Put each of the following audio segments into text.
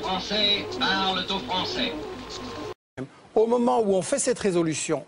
Français parlent aux Français. Au moment où on fait cette résolution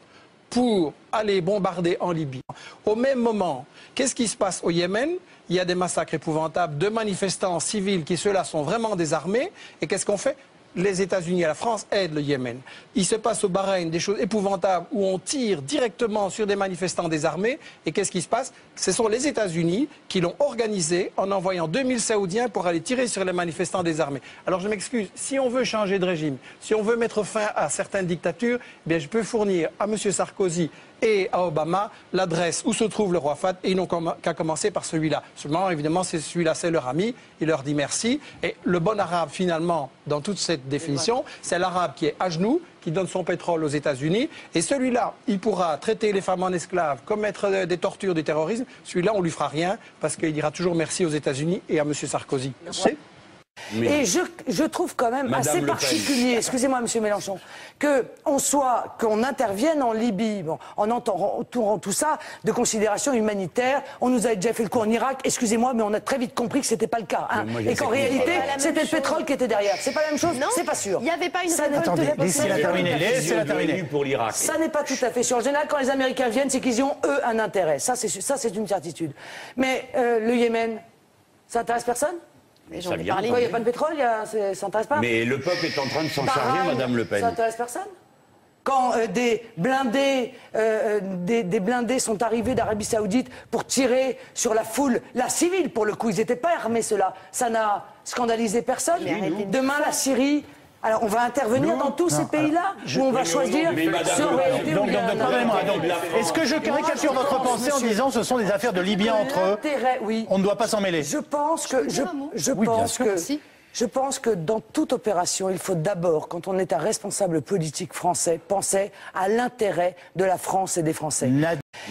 pour aller bombarder en Libye, au même moment, qu'est-ce qui se passe au Yémen? Il y a des massacres épouvantables de manifestants civils qui, ceux-là, sont vraiment désarmés. Et qu'est-ce qu'on fait? Les États-Unis et la France aident le Yémen. Il se passe au Bahreïn des choses épouvantables où on tire directement sur des manifestants désarmés. Et qu'est-ce qui se passe? Ce sont les États-Unis qui l'ont organisé en envoyant 2000 Saoudiens pour aller tirer sur les manifestants désarmés. Alors je m'excuse, si on veut changer de régime, si on veut mettre fin à certaines dictatures, eh bien je peux fournir à M. Sarkozy et à Obama l'adresse où se trouve le roi Fahd, et ils n'ont qu'à commencer par celui-là. Seulement, évidemment, celui-là, c'est leur ami, il leur dit merci. Et le bon arabe, finalement, dans toute cette définition, c'est l'arabe qui est à genoux, qui donne son pétrole aux États-Unis. Et celui-là, il pourra traiter les femmes en esclaves, commettre des tortures, du terrorisme. Celui-là, on lui fera rien, parce qu'il dira toujours merci aux États-Unis et à M. Sarkozy. Et je trouve quand même assez particulier, excusez-moi Monsieur Mélenchon, qu'on intervienne en Libye, bon, en entourant tout ça de considérations humanitaires. On nous avait déjà fait le coup en Irak, excusez-moi, mais on a très vite compris que c'était pas le cas. Hein, et qu'en réalité, c'était le pétrole qui était derrière. C'est pas la même chose? C'est pas sûr. Il n'y avait pas une Attendez, laissez-la terminer. Pour l'Irak. Ça n'est pas tout à fait sûr. En général, quand les Américains viennent, c'est qu'ils y ont, eux, un intérêt. Ça, c'est une certitude. Mais le Yémen, ça intéresse personne? Mais j'en ai parlé. Il n'y a pas de pétrole, ça n'intéresse pas. Mais le peuple est en train de s'en charger, Madame Le Pen. Ça n'intéresse personne? Quand des blindés sont arrivés d'Arabie Saoudite pour tirer sur la foule, la civile pour le coup, ils n'étaient pas armés ceux-là, ça n'a scandalisé personne. Demain la Syrie. Alors on va intervenir dans tous ces pays-là où on va choisir surveiller. Pardonnez-moi, est-ce que je caricature votre pensée en disant ce sont des affaires de Libyens entre eux? Oui. On ne doit pas s'en mêler. Je pense que dans toute opération, il faut d'abord, quand on est un responsable politique français, penser à l'intérêt de la France et des Français.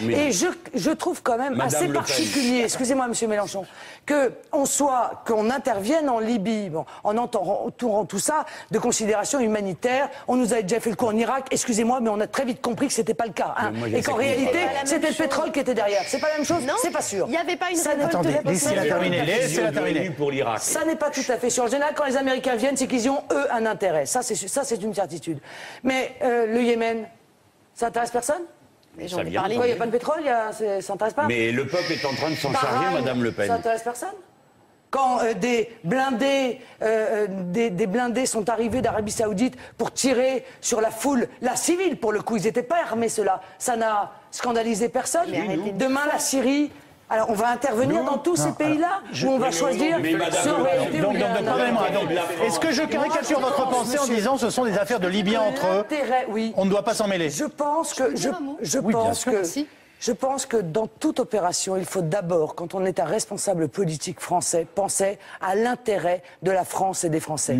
Et je trouve quand même assez particulier, excusez-moi Monsieur Mélenchon, qu'on intervienne en Libye, bon, en entourant tout ça de considérations humanitaires. On nous avait déjà fait le coup en Irak, excusez-moi, mais on a très vite compris que c'était pas le cas. Hein, et qu'en réalité, c'était le pétrole qui était derrière. C'est pas la même chose? C'est pas sûr. Il n'y avait pas une Attendez, laissez-la terminer. Pour l'Irak. Ça n'est pas tout à fait sûr. En général, quand les Américains viennent, c'est qu'ils y ont, eux, un intérêt. Ça, c'est une certitude. Mais le Yémen, ça intéresse personne? Mais j'en ai parlé. Il n'y a pas de pétrole, ça n'intéresse pas? Mais le peuple est en train de s'en charger, Madame Le Pen. Ça n'intéresse personne? Quand des blindés sont arrivés d'Arabie Saoudite pour tirer sur la foule, la civile pour le coup, ils n'étaient pas armés ceux-là, ça n'a scandalisé personne. Demain la Syrie. Alors on va intervenir dans tous ces pays-là où on va choisir surveiller. Pardonnez-moi, est-ce que je caricature votre pensée en disant ce sont des affaires de Libyens entre eux? On ne doit pas s'en mêler. Je pense que dans toute opération, il faut d'abord, quand on est un responsable politique français, penser à l'intérêt de la France et des Français.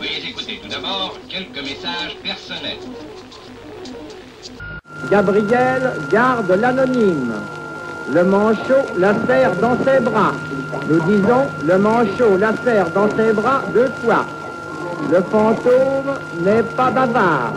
Veuillez écouter tout d'abord quelques messages personnels. Gabriel garde l'anonyme. Le manchot la serre dans ses bras. Nous disons le manchot la serre dans ses bras 2 fois. Le fantôme n'est pas bavard.